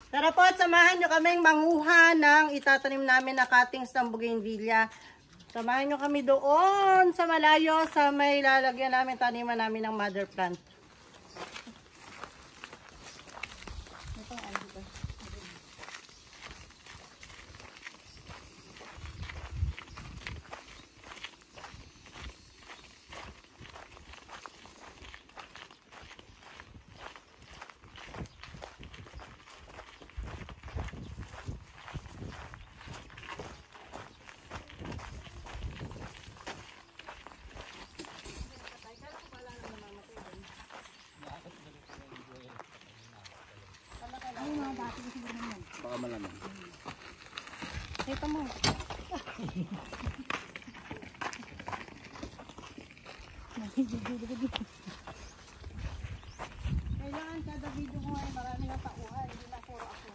Tara po at samahan nyo kaming manguha ng itatanim namin na cuttings ng bougainvillea. Samahan nyo kami doon sa malayo sa may lalagyan namin, taniman namin ng mother plant. Baka malamang. Ito mo. Kailangan kada video ko ay marami ng tauhan, hindi na puro ako.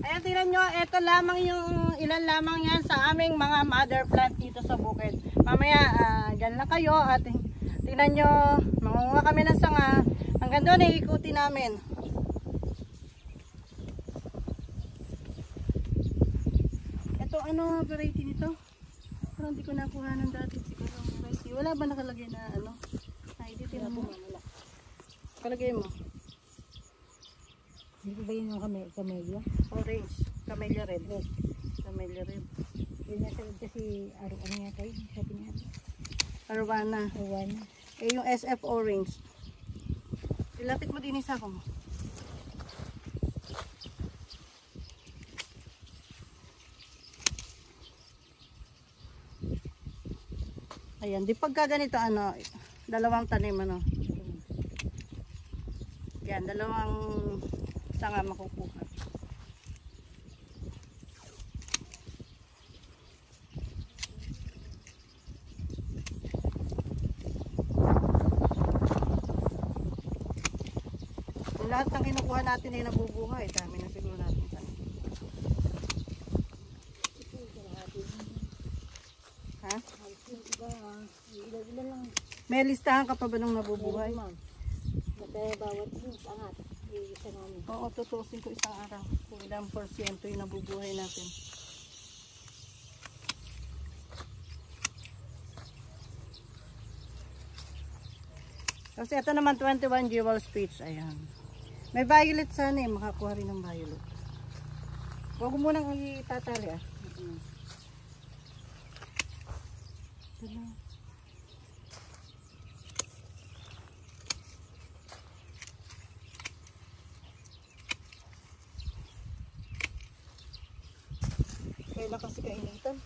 Ayan, tingnan nyo, ito lamang yung ilan lamang yan sa aming mga mother plant dito sa bukid. Mamaya, dyan lang kayo at tingnan nyo, mangunga kami ng sanga. Hanggang doon, iikuti namin. Ito, ano variety nito? Parang hindi ko nakuha ng dati siguro variety. Wala ba nakalagay na ano? Ay, dito na mo. Kalagay mo. Dito ba yun yung camellia? Orange. Camellia red. Camellia red. Yun nasa kasi ano yata yun? Sabi niya. Arowana. Arowana. Eh yung SF orange. Ilapit mo din isa ko. Ayan. Di pagka ganito ano, dalawang tanim ano. Yan, dalawang sanga makukuha. Lahat ng kinukuha natin ay nabubuhay. Dami na siguro natin tanim. Ha? May listahan ka pa ba nung nabubuhay? Kaya bawat angat, isa namin. Oo, tutusin ko isang araw. Kung ilang porsyento yung nabubuhay natin. Kasi ito naman 21 jewel speech. Ayan. May violet sana eh. Makakuha rin ng violet. Huwag mo munang itatali ah. Ito na. Kailan kasi kainitan.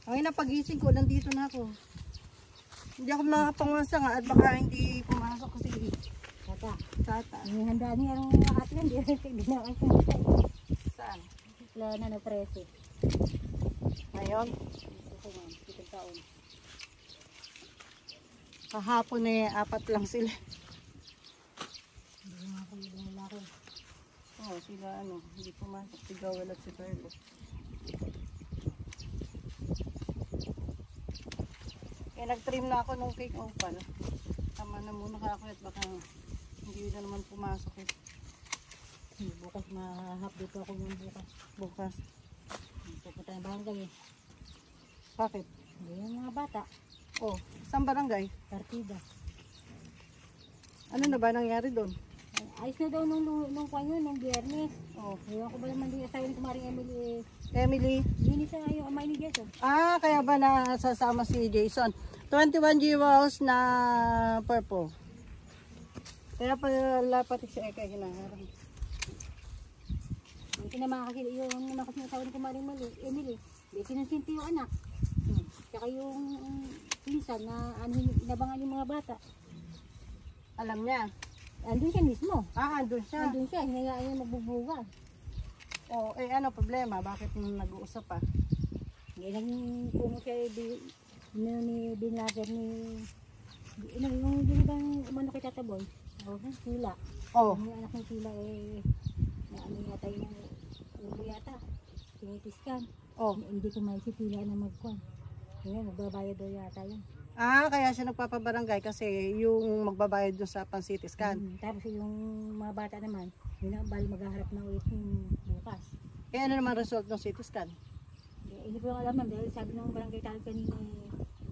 Ang napagising ko, nandito na ako. Hindi ako makapangwasa nga at baka hindi pumasok kasi tata. Ang handa niya ang atlan, di na kasi Saan? wala na preso. Ngayon? Ito nga, itong taon. Kahapon eh, 4 lang sila. Hindi nga ako yung lalaki. Oo, sila ano, hindi pumasok si Gawel at si Perlo. Eh, nag-trim na ako nung cake opal. Tama na muna ako at baka hindi na naman pumasok eh. Bukas ma-update ako ng bukas. Bukas. Pupunta ng barangay eh. Bakit? Hindi yung mga bata. Oh, saan barangay? Partida. Ano na ba nangyari doon? Ayos na daw nung kwanyo, nung biyernes. Oh, Ayaw ko ba naman din asawa ni kumaring Emily. Emily. Yun isa yung amay ni Jason. Ah, kaya ba nasasama si Jason? 21 jewels na purple. Kaya pala pati si Eka hinaharang. Hindi na makakasila yung nakas ng asawa ni kumaring Emily. Hindi sinunsinti yung anak. Tsaka yung pinsan na inabangan yung mga bata. Alam niya. Andun siya mismo. Ah, andun siya. Andun siya, hinayaan niya magbubuga. O, ano problema? Bakit nag-uusap pa? Yan ang kung siya ni Bin Laden yung bang umano kay Tata Boy. Tila. Oh. Yung anak ng Tila na ano yata yung ulo yata. Tinitiskan. Oh. Hindi ko may si Tila na magkuhan. Ngayon, magbabayad daw yata yun. Kaya siya nagpapabarangay kasi yung magbabayad doon sa pan-CT scan. Tapos yung mga bata naman, yun ang bali maghaharap na ulit yung bukas. Ano naman result ng CT scan? Hindi ko lang alam dahil sabi ng barangay talo kanina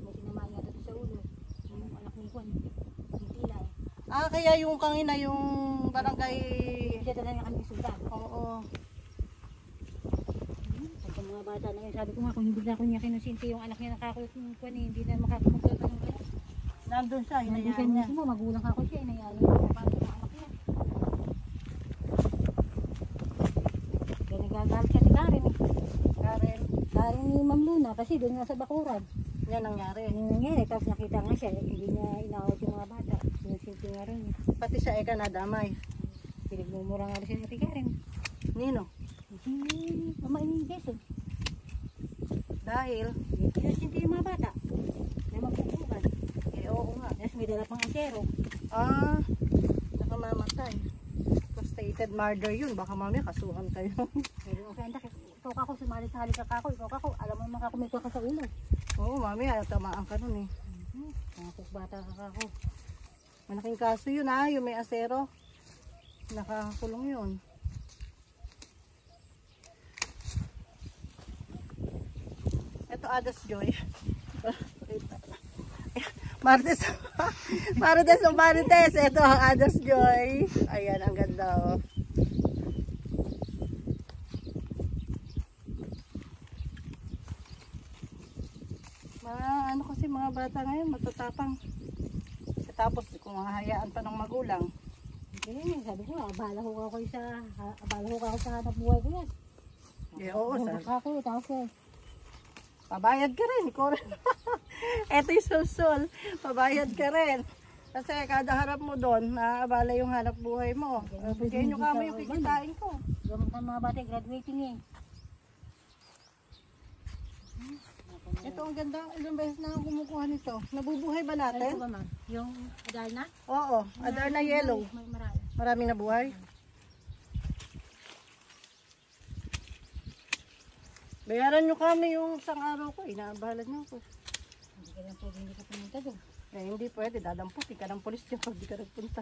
may sinamahan yata sa ulo. Yung anak ni Juan, yung Tila Kaya yung kanina yung barangay... Siya na niya kami sultan. Oo. Sa mga bata na yun, sabi ko nga kung hindi na ako niya kinusinti yung anak niya nakakulit ng Juan hindi na makakamutot ng anak. Nandun siya, Hindi siya hinayaan niya. mismo, magulang ako siya, inayaan niya yung kapatid ng anak niya. Kaya nagagalit siya si Karen Karen ni Ma'am Luna kasi doon nga sa bakuran. Yan nangyari. Yung nangyari, tapos nakita nga siya, hindi niya inawat yung mga bata. Sinusinti nga rin. Pati siya nadamay. Pinagmumura nga rin siya ni Karen. Nino? Si Mama ni Jason. Dahil? Sinusinti yung mga bata. Na magpupukan. Oo nga. Tapos may dala pang asero. Nakamamatay. Frustrated murder yun. Baka mamaya kasuhan kayo. Pero ang kaya ikaw kako, sumali sa halik kako, ikaw kako, alam mo naman kako may ka sa ulo. Oo, mamaya tamaan ka nun eh. Mga bata ka kako. Malaking kaso yun yung may asero. Nakakulong yun. Ito Adas Joy. Marites. Marites. Ito ang Adas Joy. Ayan, ang ganda oh. Ano kasi mga bata ngayon matatapang. Tapos kung hahayaan pa ng magulang. Hindi, sabi ko, abala ko ako sa hanap buhay ko yan. Oo, sir. Ako, tapos Pabayad ka rin, ikaw rin. Eto yung susol. Pabayad ka rin. Kasi kada harap mo doon, naabala yung hanap buhay mo. Bigyan nyo kamo yung kikitain ko. Gamot ng mga bata, graduating eh. Ito ang ganda. Ilang beses na ako kumukuha nito. Nabubuhay ba natin? Ano ba ma? Yung Adarna? Oo, Adarna yellow. May marami. Maraming nabuhay. Bayaran nyo kami yung isang araw ko. Inaabalan nyo ako. Hindi ka lang pwede, hindi ka pumunta doon. Hindi pwede. Dadamputi ka ng polis dyan pag di ka nagpunta.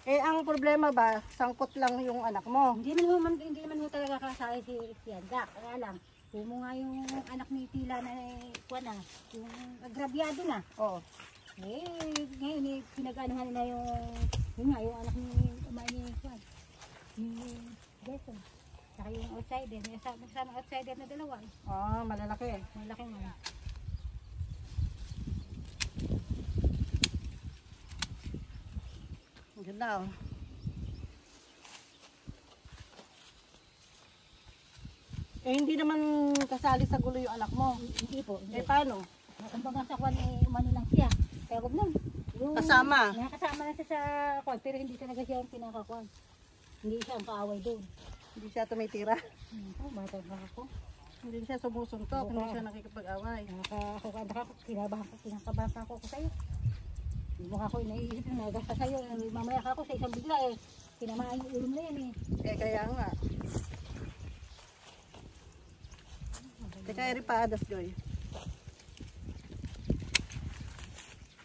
Ang problema ba, sangkot lang yung anak mo? Hindi naman ho talaga kasali si Yandak. Kaya lang, kumo nga yung anak ni Tila na yung agrabyado na. Oo. Ngayon pinag-anuhan nila yung anak ni Juan. Ni Jason. Saka yung outsider. Magsama outsider na dalawa. Malalaki. Malaki nga. Ang ganda oh. Hindi naman kasali sa gulo yung anak mo. Hindi po. Hindi. Paano? Kumbaga sa Juan umano lang siya. Kaya wag nun. Kasama? Nakasama na siya sa Juan. Pero hindi talaga siya yung pinakakuan. Hindi siya ang kaaway doon. Hindi siya tumitira. Bata ba ako? Hindi siya sumusuntok. Hindi siya nakikipag-away. Kinakabahan pa ako sa'yo. Hindi mo ako naiisip na nagasta sa'yo. Mamaya ka ako sa isang bigla eh. Tinamaan yung ulo na yan eh. Kaya nga. Teka, eri pa Adas Joy.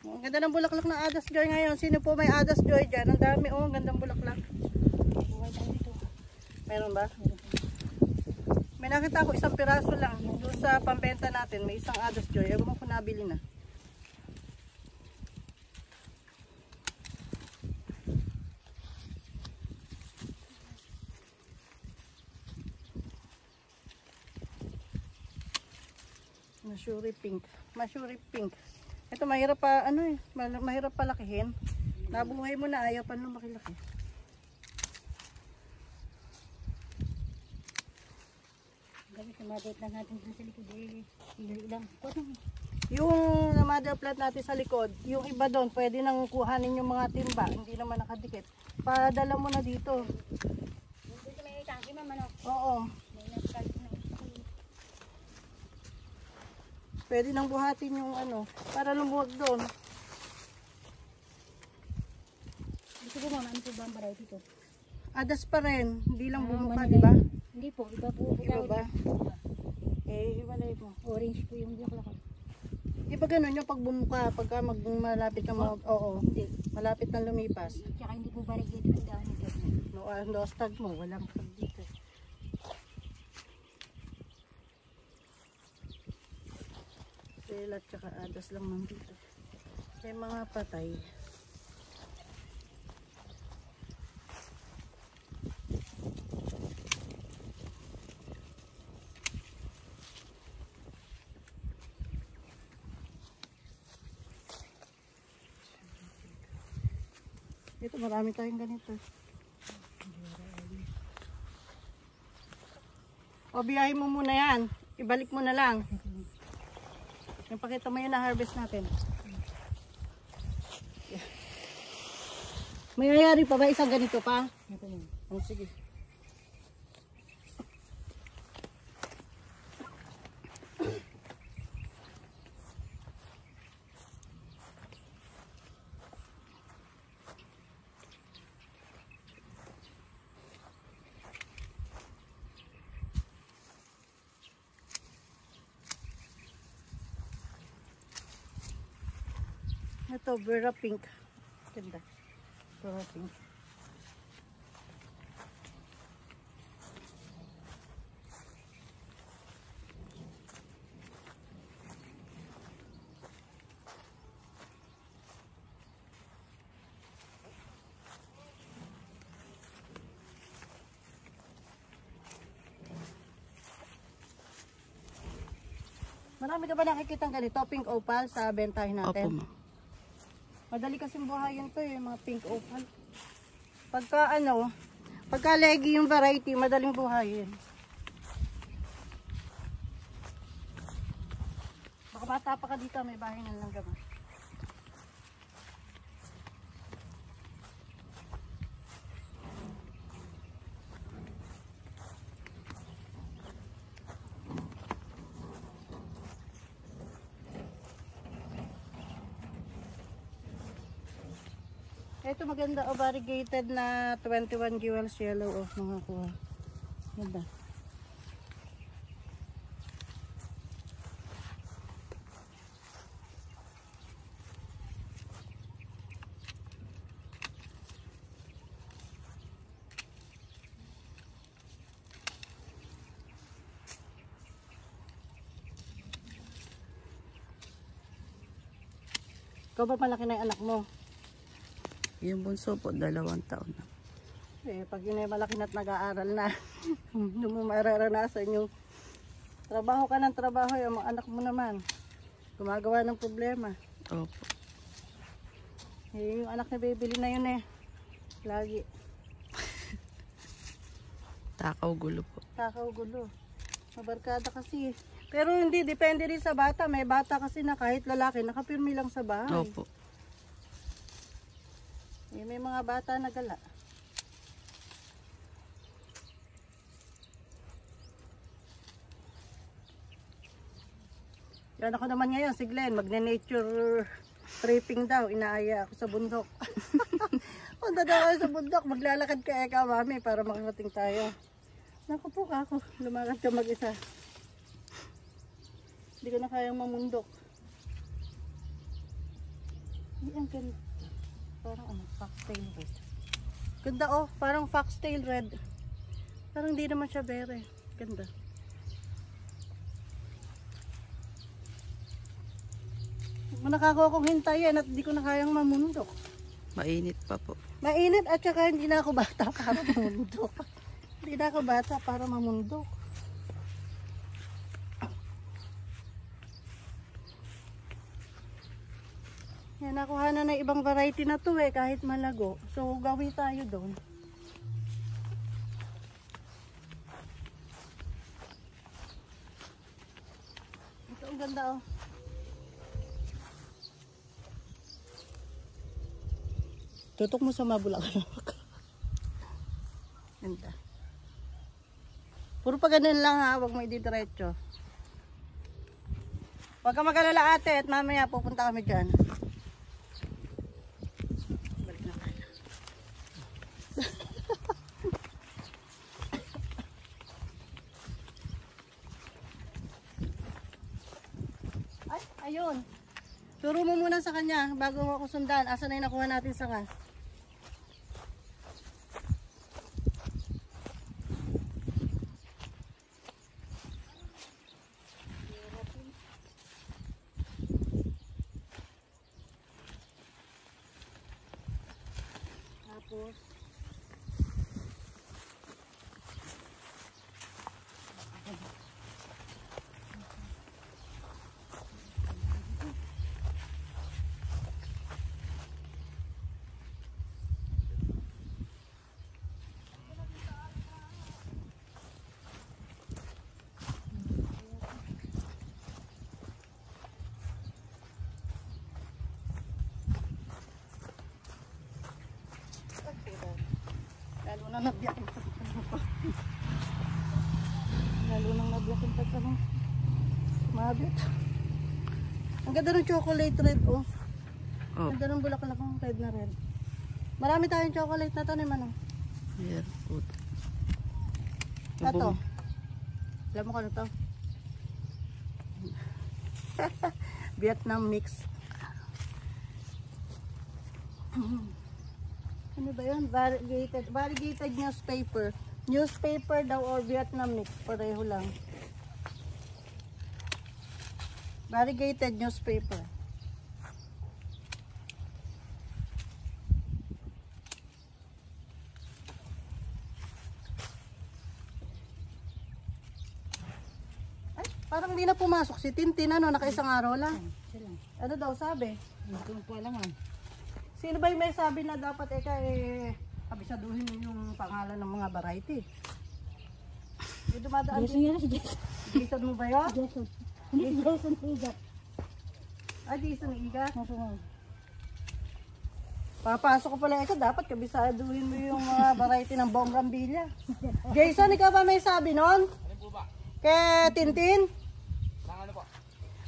Ang ganda ng bulaklak ng Adas Joy ngayon. Sino po may Adas Joy dyan? Ang dami oh, ang gandang bulaklak. Meron ba? May nakita ako isang piraso lang. Doon sa pambenta natin, may isang Adas Joy. Ewan ko nabili na. Mashuri pink. Mashuri pink. Ito mahirap pa mahirap palakihin. Nabuhay mo na, ayaw pa nung makilaki. Gamit na mother plant natin sa likod eh. Ilang Yung mother plant natin sa likod, yung iba doon, pwede nang kuhanin yung mga timba. Hindi naman nakadikit. Padala mo na dito. May Oo. May nagkalit na ito. Pwede nang buhatin yung ano, para lumuwag doon. Gusto ko mama, ano po ba ang variety ito? Adas pa rin, hindi lang bumuka, Manila di ba? yun. Hindi po, iba po. Iba ba? Eh, iwalay mo. Orange po yung bulaklak. Iba ganun yung pag bumuka, pagka malapit ka oo, Hindi. malapit na lumipas. Tsaka hindi po variegated yung dahon nito. No stag mo, walang tag dito. Telat tsaka adas lang nandito. Kaya mga patay. Ito marami tayong ganito. O biyahin mo muna yan. Ibalik mo na lang. Yung pakita mo yun na harvest natin. Mayayari pa ba isang ganito pa? Ito yun. Oh, sige. Ito, Vera Pink. Ganda. Vera Pink. Marami ka ba nakikita ganito? Pink opal sa bentahin natin? Opo, ma. Madali kasing buhayin to eh, mga pink opal. Pagka ano, pagka leggy yung variety, madaling buhayin. Baka bata pa ka dito, may bahay ng langgam. Ito maganda o variegated na 21 jewels yellow of mga kuha. Ganda. Ikaw ba malaki na yung anak mo? Yung bunso po, 2 taon na. Eh, pag yun ay malaki na't nag-aaral na, hindi mo mararanasan yung trabaho ka ng trabaho, yung mga anak mo naman, gumagawa ng problema. Opo. Eh, yung anak na bibili na yun eh, lagi, Takaw gulo po. takaw gulo. Mabarkada kasi. Pero hindi, depende rin sa bata. May bata kasi na kahit lalaki, nakapirmi lang sa bahay. Opo. Eh, may mga bata na gala. Yan ako naman ngayon, si Glenn, magne-nature tripping daw. Inaaya ako sa bundok. Punta daw ako sa bundok, maglalakad ka eka, mami, para makarating tayo. Naku po ka ako, lumakad ka mag-isa. Hindi ko na kayang mamundok. Ang ganda. Parang ano, foxtail red. Ganda oh, parang foxtail red. Parang hindi naman siya bere. Ganda. Nakako akong hintayin at hindi ko na kayang mamundok. Mainit pa po. Mainit at saka hindi na ako bata para mamundok. Hindi na ako bata para mamundok. Yan, nakuha na ng ibang variety na to eh, kahit malago. So, gawin tayo doon. Ito ang ganda oh. Tutok mo sa mabulaklak. Ganda. Puro pa ganun lang ha, huwag mo ididiretso. Huwag ka mag-alala ate at mamaya pupunta kami dyan. Balik na tayo. Ay, ayun. Turo mo muna sa kanya bago ako sundan. Asa na yung nakuha natin sanga? Tapos lalo na nabiyak yung pagtanong ko. Lalo nang nabiyak yung pagtanong. Mabit. Ang ganda ng chocolate red, oh. Oh, Ang ganda ng bulaklak ng red na red. Marami tayong chocolate na tanim, ano? here, good. Ito. Alam mo kung ano to? Vietnam mix. Ano ba yun? Variegated newspaper. Newspaper daw or Vietnam mix. Pareho lang. Variegated newspaper. Ay, parang hindi na pumasok si Tintin. Ano, nakaisang araw lang. Ano daw sabi? Hindi ko alam ah. Sino ba yung may sabi na dapat abisaduhin mo yung pangalan ng mga variety? Yung dumadaan Jason yan si Jason. Jason mo ba yun? Jason. Hindi si Jason Higat. Ah, Jason Iga. Nasunod. Papasok ko pala dapat kabisaduhin mo yung mga variety ng Bonggambilya. Jason, ikaw ba may sabi nun? Ano po ba? Kay Tintin? Nang ano po?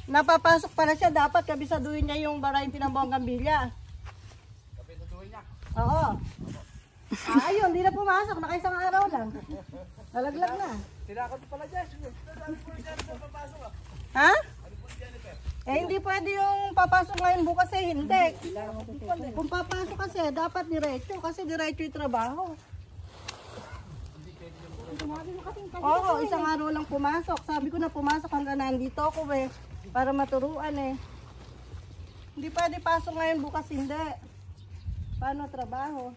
Napapasok pala siya, dapat kabisaduhin niya yung variety ng Bonggambilya. Kapitutuhin niya. Oo. Ayun, hindi na pumasok. Nakaisang araw lang. Nalaglag na. Tinakot pala dyan. Ano po dyan po papasok ah? Ha? Ano po Jennifer? Hindi pwede yung papasok ngayon bukas hindi. Kung papasok kasi, dapat diretso. Kasi diretso yung trabaho. Oo, isang araw lang pumasok. Sabi ko na pumasok hanggang nandito ako para maturuan Hindi pwede pasok ngayon bukas hindi. Paano trabaho?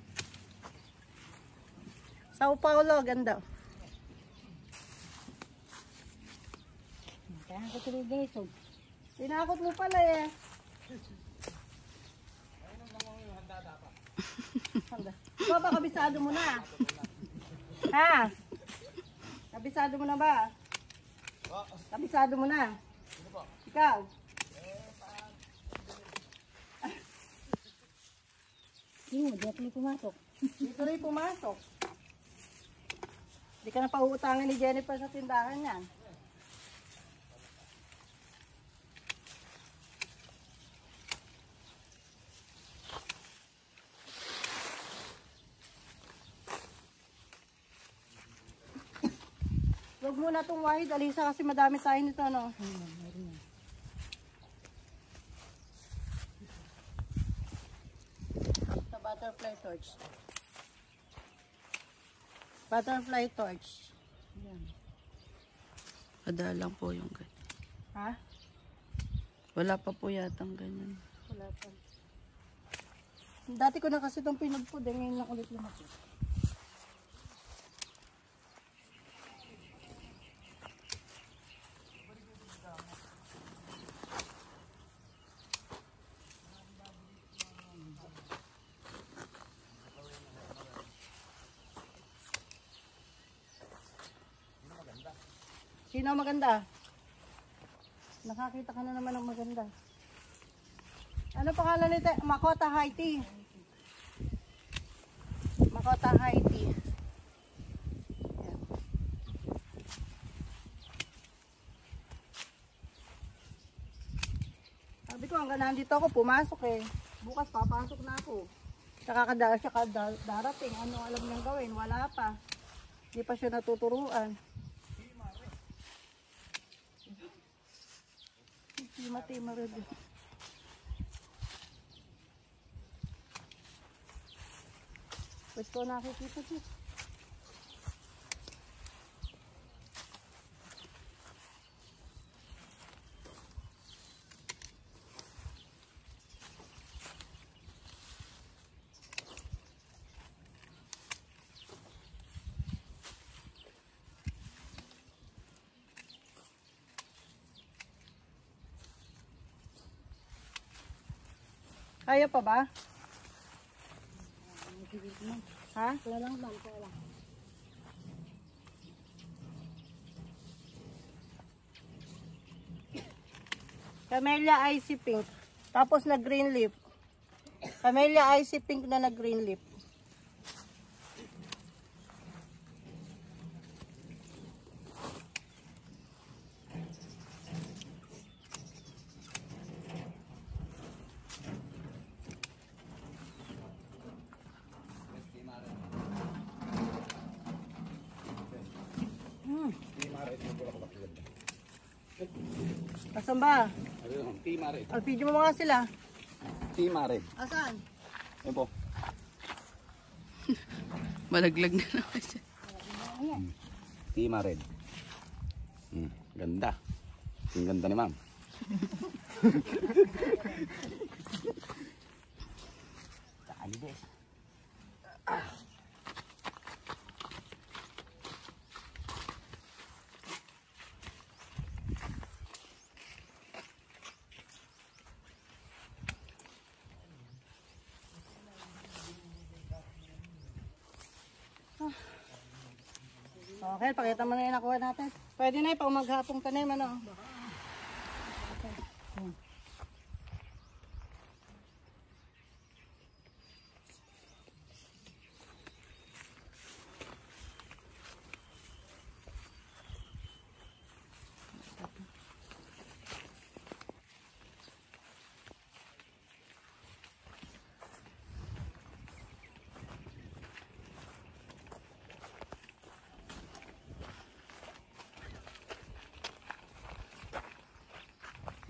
Sao Paulo, ganda. Kaya ko si Jason. Tinakot mo pala Handa. Ikaw ba kabisado mo na? Ha? Kabisado mo na ba? Kabisado mo na? Ikaw? Yung, di ako pumasok. Dito rin pumasok. Hindi ka na pauutangin ni Jennifer sa tindahan yan. Huwag muna itong wahid, Alisa, kasi madami tayo nito, no? Sa butterfly torch. Butterfly torch. Yan. Madalang po yung ganyan. Ha? Wala pa po yatang ganyan. Wala pa. Dati ko na kasi itong pinagpud, ngayon lang ulit lang ako. Sino maganda? Nakakita ka na naman ng maganda. Ano pangalan nito? Makota High Tea. Makota High Tea. Yan. hanggang nandito ako, pumasok eh. Bukas papasok na ako. Tsaka darating, ano alam niyang gawin, wala pa. Hindi pa siya natuturuan. Tima rin. Ba't ko nakikita dito? Kaya pa ba? Ha? Wala lang ma'am, wala. Camellia icy pink. Tapos na green leaf. Camellia icy pink na green leaf. Asan ba? Ayun, Timare. Al-video mo nga sila. Timare. Asan? Ayun po. Malaglag na naman siya. Timare. Ganda. Ang ganda ni ma'am. Kalides. Okay, pakita mo na yung nakuha natin. Pwede na pang maghapong tanim, ano?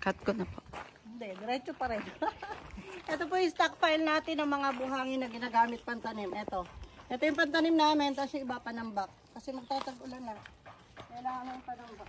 Cut ko na po. Hindi, diretso pa rin. Ito po yung stockpile natin ng mga buhangin na ginagamit pantanim. Ito yung pantanim namin, tapos yung iba panambak. Kasi magtatag-ulan na. Kailangan ng panambak.